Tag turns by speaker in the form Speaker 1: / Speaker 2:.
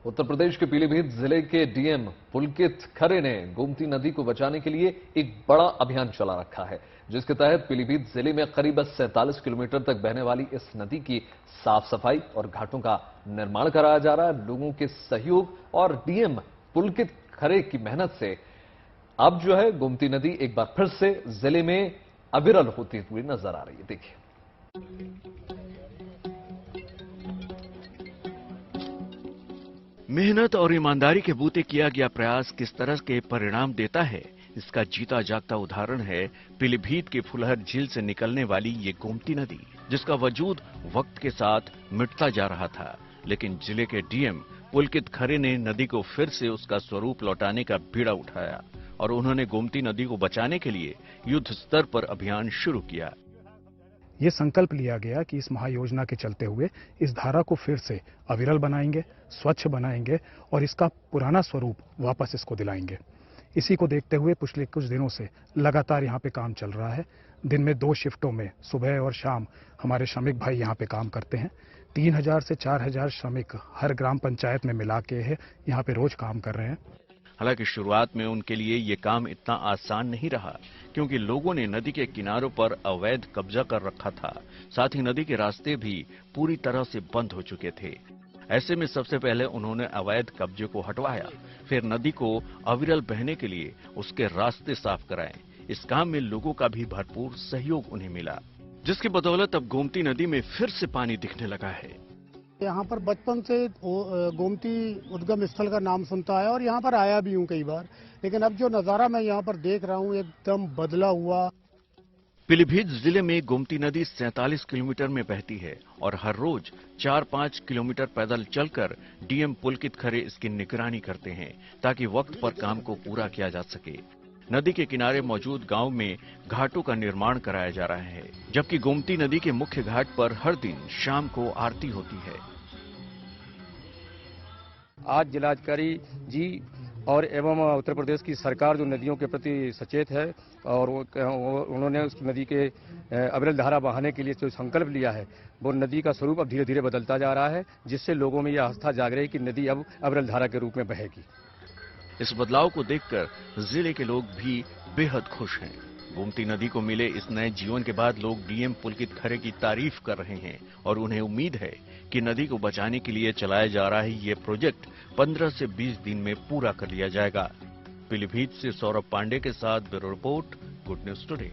Speaker 1: उत्तर प्रदेश के पीलीभीत जिले के डीएम पुलकित खरे ने गोमती नदी को बचाने के लिए एक बड़ा अभियान चला रखा है, जिसके तहत पीलीभीत जिले में करीब 47 किलोमीटर तक बहने वाली इस नदी की साफ सफाई और घाटों का निर्माण कराया जा रहा है। लोगों के सहयोग और डीएम पुलकित खरे की मेहनत से अब जो है गोमती नदी एक बार फिर से जिले में अविरल होती हुई नजर आ रही है। देखिए,
Speaker 2: मेहनत और ईमानदारी के बूते किया गया प्रयास किस तरह के परिणाम देता है, इसका जीता जागता उदाहरण है पीलीभीत के फुलहर झील से निकलने वाली ये गोमती नदी, जिसका वजूद वक्त के साथ मिटता जा रहा था। लेकिन जिले के डीएम पुलकित खरे ने नदी को फिर से उसका स्वरूप लौटाने का बीड़ा उठाया और उन्होंने गोमती नदी को बचाने के लिए युद्ध स्तर पर अभियान शुरू किया।
Speaker 3: ये संकल्प लिया गया कि इस महायोजना के चलते हुए इस धारा को फिर से अविरल बनाएंगे, स्वच्छ बनाएंगे और इसका पुराना स्वरूप वापस इसको दिलाएंगे। इसी को देखते हुए पिछले कुछ दिनों से लगातार यहाँ पे काम चल रहा है। दिन में 2 शिफ्टों में सुबह और शाम हमारे श्रमिक भाई यहाँ पे काम करते हैं। 3000 से 4000 श्रमिक हर ग्राम पंचायत में मिला के यहाँ पे रोज काम कर रहे हैं।
Speaker 2: हालांकि शुरुआत में उनके लिए ये काम इतना आसान नहीं रहा, क्योंकि लोगों ने नदी के किनारों पर अवैध कब्जा कर रखा था। साथ ही नदी के रास्ते भी पूरी तरह से बंद हो चुके थे। ऐसे में सबसे पहले उन्होंने अवैध कब्जे को हटवाया, फिर नदी को अविरल बहने के लिए उसके रास्ते साफ कराए। इस काम में लोगों का भी भरपूर सहयोग उन्हें मिला, जिसकी बदौलत अब गोमती नदी में फिर से पानी दिखने लगा है।
Speaker 4: यहाँ पर बचपन से गोमती उद्गम स्थल का नाम सुनता है और यहाँ पर आया भी हूँ कई बार, लेकिन अब जो नज़ारा मैं यहाँ पर देख रहा हूँ एकदम बदला हुआ।
Speaker 2: पीलीभीत जिले में गोमती नदी 47 किलोमीटर में बहती है और हर रोज 4-5 किलोमीटर पैदल चलकर डीएम पुलकित खरे इसकी निगरानी करते हैं, ताकि वक्त पर काम को पूरा किया जा सके। नदी के किनारे मौजूद गांव में घाटों का निर्माण कराया जा रहा है, जबकि गोमती नदी के मुख्य घाट पर हर दिन शाम को आरती होती है।
Speaker 5: आज जिलाधिकारी जी और एवं उत्तर प्रदेश की सरकार जो नदियों के प्रति सचेत है और उन्होंने उस नदी के अविरल धारा बहाने के लिए जो संकल्प लिया है, वो नदी का स्वरूप अब धीरे धीरे बदलता जा रहा है, जिससे लोगों में यह आस्था जाग रही है कि नदी अब अविरल धारा के रूप में बहेगी।
Speaker 2: इस बदलाव को देखकर जिले के लोग भी बेहद खुश हैं। गोमती नदी को मिले इस नए जीवन के बाद लोग डीएम पुलकित खरे की तारीफ कर रहे हैं और उन्हें उम्मीद है कि नदी को बचाने के लिए चलाया जा रहा है ये प्रोजेक्ट 15 से 20 दिन में पूरा कर लिया जाएगा। पीलीभीत से सौरभ पांडे के साथ bureau report, good news today.